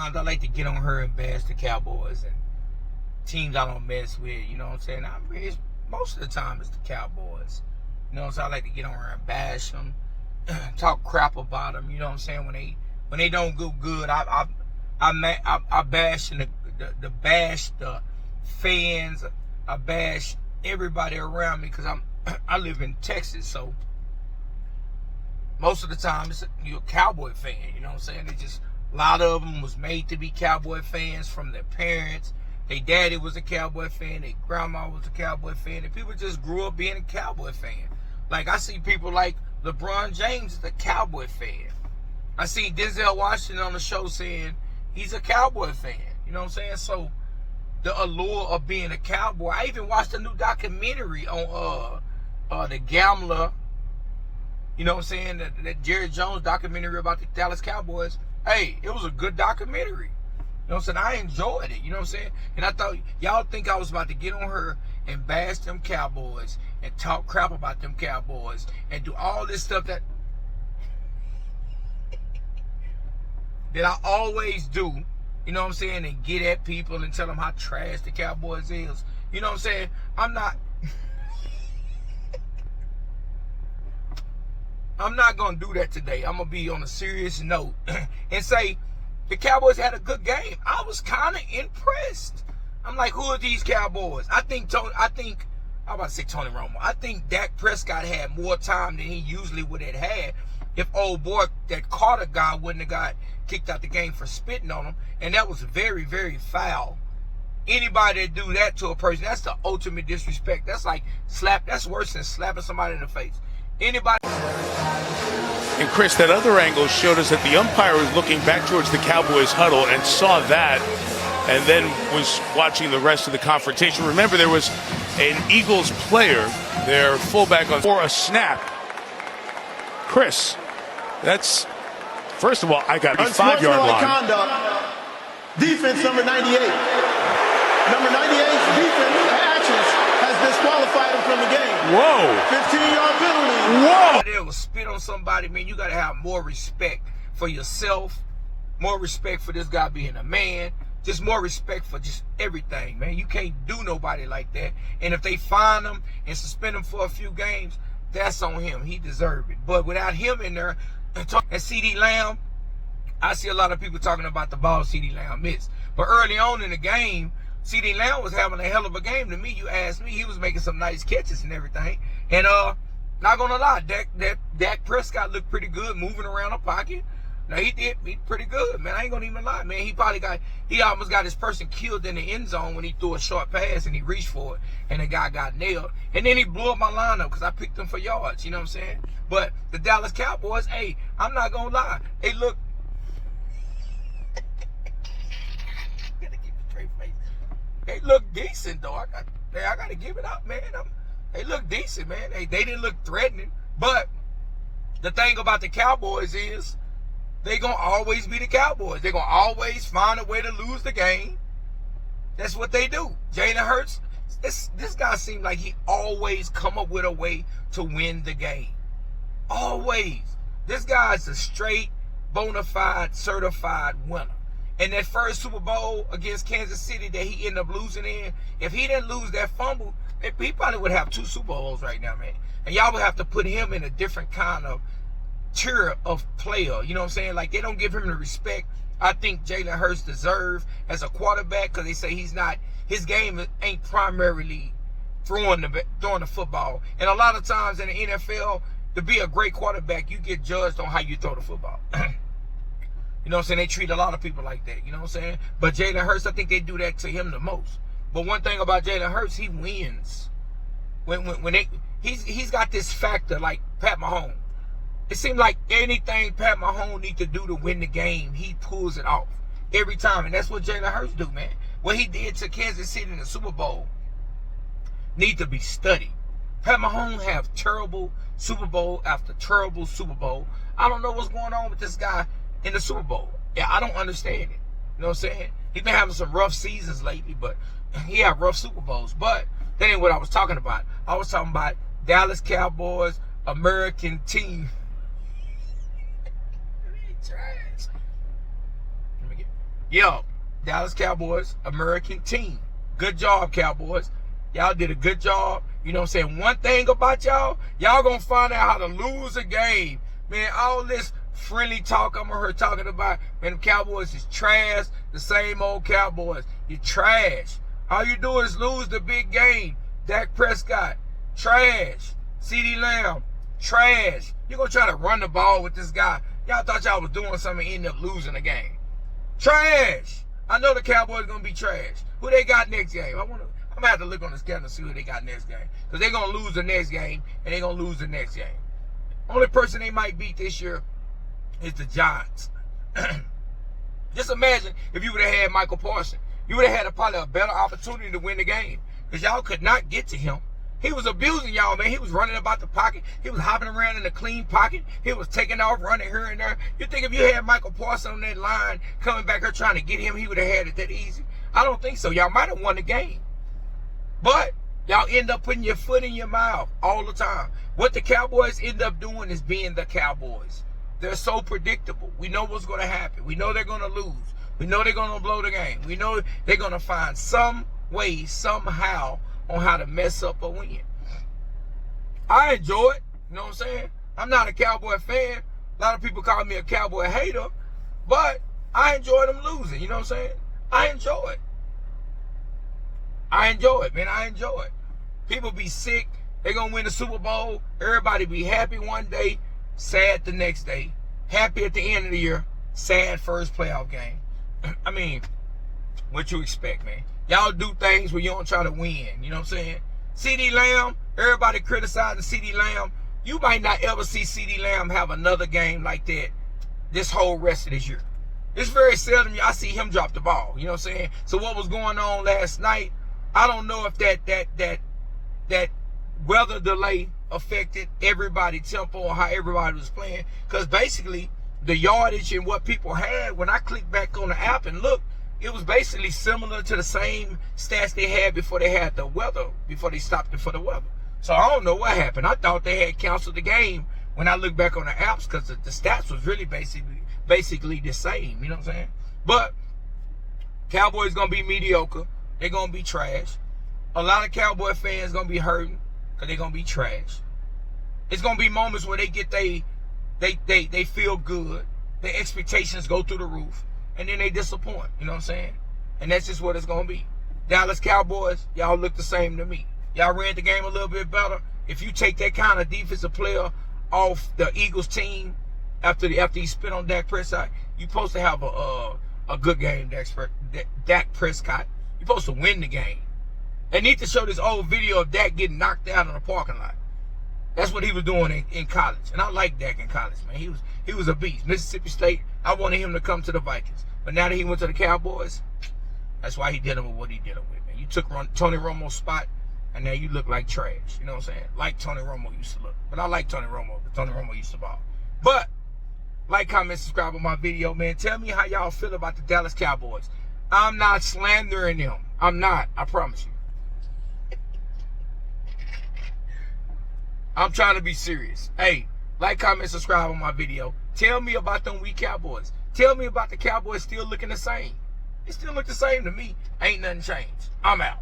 times I like to get on her and bash the Cowboys and teams I don't mess with. You know what I'm saying? Most of the time it's the Cowboys. You know what I'm saying? I like to get on her and bash them, talk crap about them. You know what I'm saying? When they don't go good, I bash the fans. I bash everybody around me because I live in Texas, so most of the time you're a Cowboy fan. You know what I'm saying? A lot of them was made to be Cowboy fans from their parents. Their daddy was a Cowboy fan. Their grandma was a Cowboy fan. And people just grew up being a Cowboy fan. Like, I see people like LeBron James is a Cowboy fan. I see Denzel Washington on the show saying he's a Cowboy fan. You know what I'm saying? So the allure of being a Cowboy. I even watched a new documentary on the Gambler. You know what I'm saying? That Jerry Jones documentary about the Dallas Cowboys. Hey, it was a good documentary. You know what I'm saying? I enjoyed it. You know what I'm saying? And I thought, y'all think I was about to get on her and bash them Cowboys and talk crap about them Cowboys and do all this stuff that I always do. You know what I'm saying? And get at people and tell them how trash the Cowboys is. You know what I'm saying? I'm not going to do that today. I'm going to be on a serious note and say the Cowboys had a good game. I was kind of impressed. I'm like, who are these Cowboys? I'm about to say Tony Romo. I think Dak Prescott had more time than he usually would have had if old boy, that Carter guy, wouldn't have got kicked out the game for spitting on him. And that was very, very foul. Anybody that do that to a person, that's the ultimate disrespect. That's like that's worse than slapping somebody in the face. Anybody. And Chris, that other angle showed us that the umpire was looking back towards the Cowboys huddle and saw that, and then was watching the rest of the confrontation. Remember, there was an Eagles player, their fullback, for a snap. Chris, that's, first of all, I got the 5-yard line. Conduct. Defense number 98. Number 98's defense actions has disqualified him from the game. Whoa. 15-yard penalty. Whoa. They will spit on somebody, man. You got to have more respect for yourself, more respect for this guy being a man, just more respect for just everything, man. You can't do nobody like that. And if they fine him and suspend him for a few games, that's on him. He deserved it. But without him in there, and CeeDee Lamb, I see a lot of people talking about the ball CeeDee Lamb missed. But early on in the game, CeeDee Lamb was having a hell of a game to me. You asked me, he was making some nice catches and everything. And not gonna lie, Dak Prescott looked pretty good moving around the pocket. Now he pretty good, man. I ain't gonna even lie, man. He almost got his person killed in the end zone when he threw a short pass and he reached for it and the guy got nailed. And then he blew up my lineup because I picked him for yards, you know what I'm saying? But the Dallas Cowboys, hey, I'm not gonna lie. They look they look decent though. I gotta give it up, man. They look decent, man. They didn't look threatening. But the thing about the Cowboys is they gonna always be the Cowboys. They're gonna always find a way to lose the game. That's what they do. Jalen Hurts, this guy seems like he always come up with a way to win the game. Always. This guy's a straight, bona fide, certified winner. And that first Super Bowl against Kansas City that he ended up losing in, if he didn't lose that fumble, he probably would have 2 Super Bowls right now, man. And y'all would have to put him in a different kind of tier of player. You know what I'm saying? Like, they don't give him the respect I think Jalen Hurts deserves as a quarterback, because they say his game ain't primarily throwing the football. And a lot of times in the NFL, to be a great quarterback, you get judged on how you throw the football. You know what I'm saying? They treat a lot of people like that. You know what I'm saying? But Jalen Hurts, I think they do that to him the most. But one thing about Jalen Hurts, he wins. He's got this factor like Pat Mahomes. It seems like anything Pat Mahomes needs to do to win the game, he pulls it off every time. And that's what Jalen Hurts do, man. What he did to Kansas City in the Super Bowl need to be studied. Pat Mahomes have terrible Super Bowl after terrible Super Bowl. I don't know what's going on with this guy in the Super Bowl. Yeah, I don't understand it. You know what I'm saying? He's been having some rough seasons lately, but he had rough Super Bowls. But that ain't what I was talking about. I was talking about Dallas Cowboys, American team. Yo, Dallas Cowboys, American team. Good job, Cowboys. Y'all did a good job. You know what I'm saying? One thing about y'all gonna find out how to lose a game. Man, all this friendly talk I'm heard talking about, man, the Cowboys is trash. The same old Cowboys. You trash. All you do is lose the big game. Dak Prescott, trash. CeeDee Lamb, trash. You're gonna try to run the ball with this guy. Y'all thought y'all was doing something and ended up losing the game. Trash. I know the Cowboys gonna be trash. Who they got next game? I'm gonna have to look on the schedule and see who they got next game. Because they're gonna lose the next game and they're gonna lose the next game. Only person they might beat this year is the Giants. Just imagine if you would have had Michael Parsons. You would have had probably a better opportunity to win the game. Because y'all could not get to him. He was abusing y'all, man. He was running about the pocket. He was hopping around in a clean pocket. He was taking off, running here and there. You think if you had Michael Parsons on that line coming back here trying to get him, he would have had it that easy? I don't think so. Y'all might have won the game. But y'all end up putting your foot in your mouth all the time. What the Cowboys end up doing is being the Cowboys. They're so predictable. We know what's going to happen. We know they're going to lose. We know they're going to blow the game. We know they're going to find some way, somehow, on how to mess up a win. I enjoy it. You know what I'm saying? I'm not a Cowboy fan. A lot of people call me a Cowboy hater. But I enjoy them losing. You know what I'm saying? I enjoy it. I enjoy it, man. I enjoy it. People be sick. They're going to win the Super Bowl. Everybody be happy one day, sad the next day. Happy at the end of the year, sad first playoff game. I mean, what you expect, man? Y'all do things where you don't try to win. You know what I'm saying? CeeDee Lamb, everybody criticizing CeeDee Lamb. You might not ever see CeeDee Lamb have another game like that this whole rest of this year. It's very seldom I see him drop the ball. You know what I'm saying? So what was going on last night, I don't know if that weather delay affected everybody's tempo and how everybody was playing. Because basically, the yardage and what people had, when I clicked back on the app and looked, it was basically similar to the same stats they had before they had the weather, before they stopped it for the weather. So I don't know what happened. I thought they had canceled the game when I looked back on the apps because the stats was really basically the same. You know what I'm saying? But Cowboys going to be mediocre. They're going to be trash. A lot of Cowboy fans going to be hurting because they're going to be trash. It's going to be moments where they get they feel good. Their expectations go through the roof. And then they disappoint. You know what I'm saying? And that's just what it's going to be. Dallas Cowboys, y'all look the same to me. Y'all ran the game a little bit better. If you take that kind of defensive player off the Eagles team after he spit on Dak Prescott, you're supposed to have a good game, Dak Prescott. You're supposed to win the game. They need to show this old video of Dak getting knocked out in the parking lot. That's what he was doing in college. And I like Dak in college, man. He was a beast. Mississippi State, I wanted him to come to the Vikings. But now that he went to the Cowboys, that's why he did him with what he did him with, man. You took Tony Romo's spot, and now you look like trash. You know what I'm saying? Like Tony Romo used to look. But I like Tony Romo, but Tony Romo used to ball. But, like, comment, subscribe on my video, man. Tell me how y'all feel about the Dallas Cowboys. I'm not slandering them. I'm not. I promise you. I'm trying to be serious. Hey, like, comment, subscribe on my video. Tell me about them weak Cowboys. Tell me about the Cowboys still looking the same. It still look the same to me. Ain't nothing changed. I'm out.